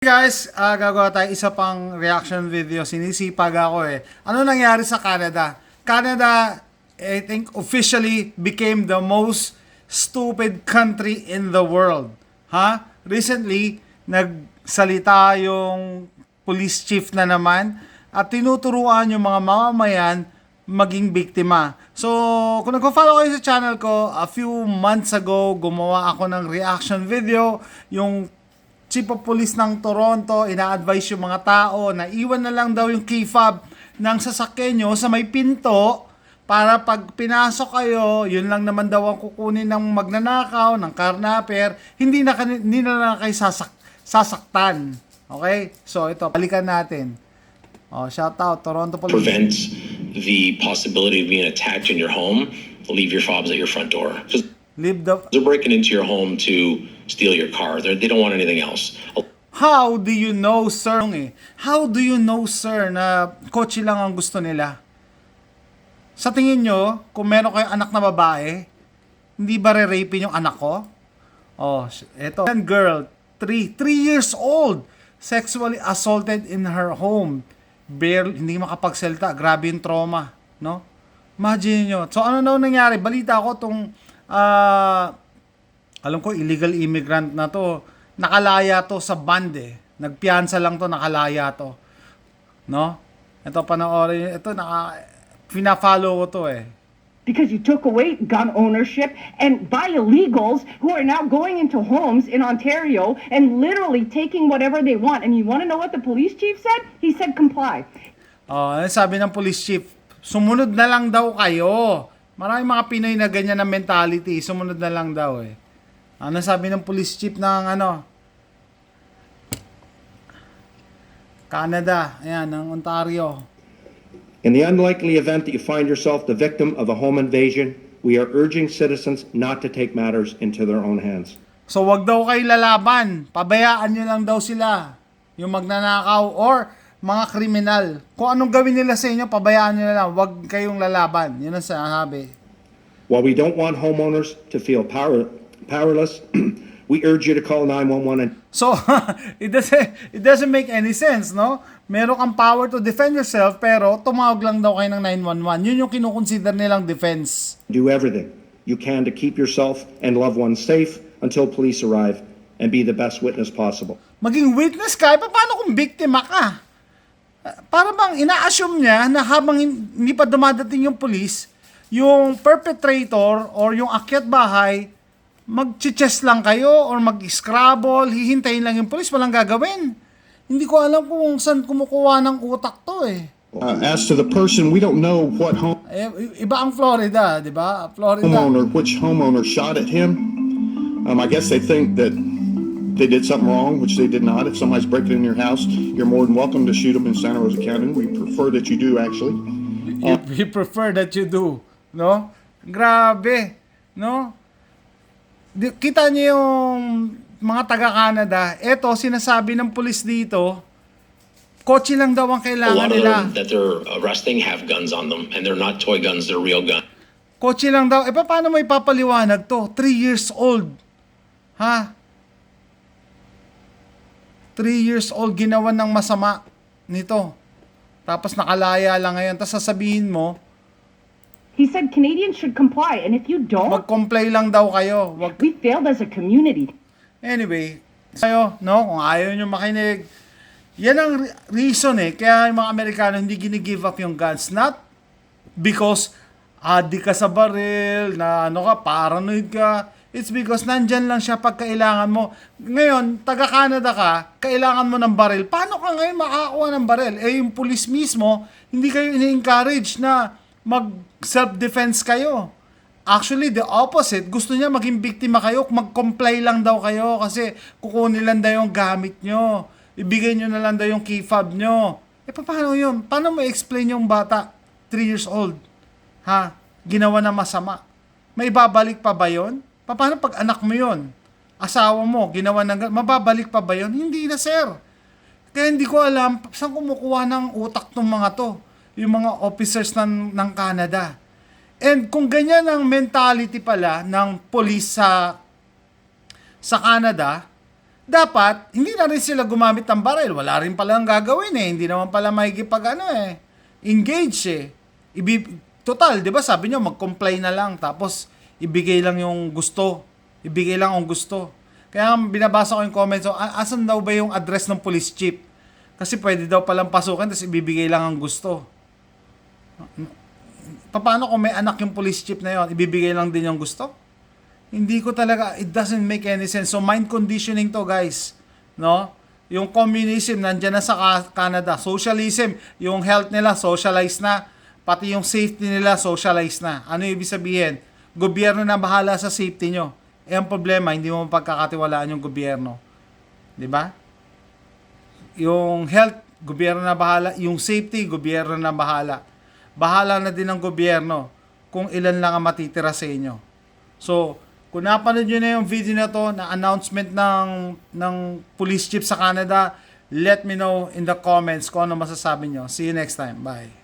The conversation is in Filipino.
guys, gagawa tayo isa pang reaction video. Sinisipag ako eh. Ano nangyari sa Canada? Canada, I think, officially became the most stupid country in the world. Ha? Recently, nagsalita yung police chief na naman at tinuturuan yung mga mamamayan maging biktima. So, kung nagpo-follow kayo sa channel ko, a few months ago, gumawa ako ng reaction video. Yung Chief of Police ng Toronto, ina-advise yung mga tao na iwan na lang daw yung key fob ng sasakyan nyo sa may pinto para pag pinasok kayo, yun lang naman daw ang kukunin ng magnanakaw, ng carnapper, hindi na lang kayo sasaktan. Okay? So, ito, balikan natin. Oh, shout out, Toronto Police. Prevent the possibility of being attacked in your home, leave your fobs at your front door. They're breaking into your home to steal your car. They don't want anything else. How do you know, sir? How do you know, sir, na kotse lang ang gusto nila? Sa tingin nyo, kung meron kayong anak na babae, hindi ba re-rape yung anak ko? Oh, eto. One girl, 3 years old, sexually assaulted in her home. Barely, hindi makapagsalita. Grabe yung trauma, no? Imagine nyo. So, ano na nangyari? Balita ko tong alam ko, illegal immigrant na to. Nakalaya to sa band eh. Nagpiyansa lang to, nakalaya to. No? Ito, panoorin. Ito, pina-follow ko to eh. Because you took away gun ownership and by illegals who are now going into homes in Ontario and literally taking whatever they want. And you want to know what the police chief said? He said comply. Oh, sabi ng police chief, sumunod na lang daw kayo. Maraming mga Pinoy na ganyan na mentality, sumunod na lang daw eh. Ano sabi ng police chief ng Canada, ayan, ng Ontario. In the unlikely event that you find yourself the victim of a home invasion, we are urging citizens not to take matters into their own hands. So wag daw kayo lalaban, pabayaan nyo lang daw sila, yung magnanakaw or mga kriminal. Kung anong gawin nila sa inyo, pabayaan nyo na lang, wag kayong lalaban. Yun ang sinasabi. While we don't want homeowners to feel powerless, we urge you to call 911 and So, it doesn't make any sense, no? Meron kang power to defend yourself, pero tumawag lang daw kayo ng 911. Yun yung kinukonsider nilang defense. do everything you can to keep yourself and loved ones safe until police arrive and be the best witness possible. Maging witness ka, paano kung biktima ka? Para bang ina-assume niya na habang hindi pa dumadating yung police, yung perpetrator or yung akyat bahay, mag-chess lang kayo or mag-scrabble, hihintayin lang yung police, walang gagawin. Hindi ko alam kung saan kumukuha ng utak to eh. As to the person, we don't know what Iba ang Florida, di ba? Florida. which homeowner shot at him. I guess they think that they did something wrong, which they did not. If somebody's breaking in your house, you're more than welcome to shoot them in Santa Rosa County. We prefer that you do, actually. We prefer that you do, no? Grabe, no? Kita niyo yung mga taga-Canada, eto, sinasabi ng pulis dito, kotse lang daw ang A kailangan lot of nila. them that they're arresting have guns on them, and they're not toy guns, they're real guns. Kotse lang daw. Paano mo ipapaliwanag to? 3 years old. Ha? 3 years old, ginawa ng masama nito. Tapos nakalaya lang ngayon. Tapos sasabihin mo, He said Canadians should comply. And if you don't, mag-comply lang daw kayo. we failed as a community. Anyway, kayo, no? Kung ayaw nyo makinig, yan ang reason eh. Kaya yung mga Amerikano hindi gini-give up yung guns. Not because adi ka sa baril, na paranoid ka. It's because nandyan lang siya pag kailangan mo. Ngayon, taga-Canada ka, kailangan mo ng baril. Paano ka ngayon makakakuha ng baril? Yung police mismo, hindi kayo ini-encourage na mag-self-defense kayo. Actually, the opposite. Gusto niya maging biktima kayo, mag-comply lang daw kayo kasi kukunin lang daw yung gamit nyo. Ibigay nyo na lang daw yung key fob nyo. Paano yun? Paano mo explain yung bata, 3 years old? Ha? Ginawa na masama. May babalik pa ba yun? Paano pag anak mo yun? Asawa mo, ginawa ng mababalik pa ba yun? Hindi na, sir. Kaya hindi ko alam saan kumukuha ng utak ng mga to. Yung mga officers ng Canada. And kung ganyan ang mentality pala ng police sa Canada, dapat, hindi na rin sila gumamit ng baril. Wala rin palang gagawin eh. Hindi naman pala engage eh. Total, di ba sabi nyo, mag-comply na lang. Tapos, ibigay lang yung gusto. Ibigay lang ang gusto. Kaya binabasa ko yung comments, asan daw ba yung address ng police chief? Kasi pwede daw palang pasukin, tapos ibibigay lang ang gusto. Paano kung may anak yung police chief na yon, ibibigay lang din yung gusto? Hindi ko talaga, it doesn't make any sense. So mind conditioning to, guys. No? Yung communism nandiyan na sa Canada. Socialism, yung health nila socialized na, pati yung safety nila socialized na. Ano ibig sabihin? Gobyerno na bahala sa safety nyo. Ang problema, hindi mo pagkakatiwalaan yung gobyerno. 'Di ba? Yung health, gobyerno na bahala. Yung safety, gobyerno na bahala. Bahala na din ng gobyerno kung ilan lang ang matitira sa inyo. So, kung napanood nyo na yung video na to, na announcement ng police chief sa Canada, let me know in the comments kung ano masasabi nyo. See you next time. Bye.